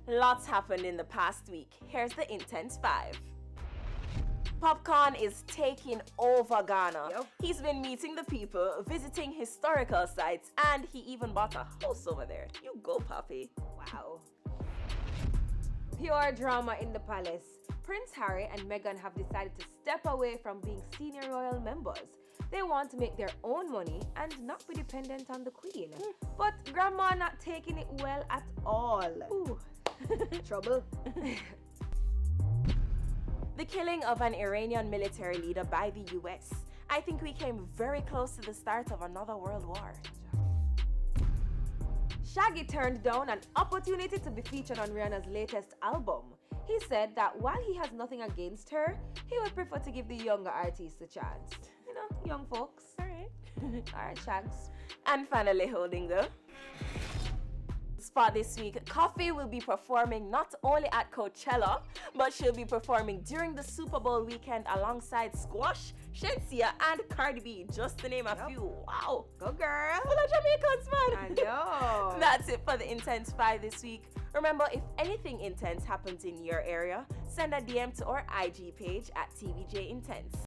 Lots happened in the past week. Here's the Intense 5. Popcorn is taking over Ghana. Yep. He's been meeting the people, visiting historical sites, and he even bought a house over there. You go, Papi. Wow. Pure drama in the palace. Prince Harry and Meghan have decided to step away from being senior royal members. They want to make their own money and not be dependent on the Queen. But Grandma not taking it well at all. Ooh. Trouble. The killing of an Iranian military leader by the US. I think we came very close to the start of another world war. Shaggy turned down an opportunity to be featured on Rihanna's latest album. He said that while he has nothing against her, he would prefer to give the younger artists a chance. You know, young folks. Alright. Alright, Shags. And finally holding the spot this week, Coffee will be performing not only at Coachella, but she'll be performing during the Super Bowl weekend alongside Squash, Shensia, and Cardi B, just to name a few. Wow! Go girl! Full of Jamaicans, man! I know! That's it for the Intense 5 this week. Remember, if anything intense happens in your area, send a DM to our IG page at TVJ Intense.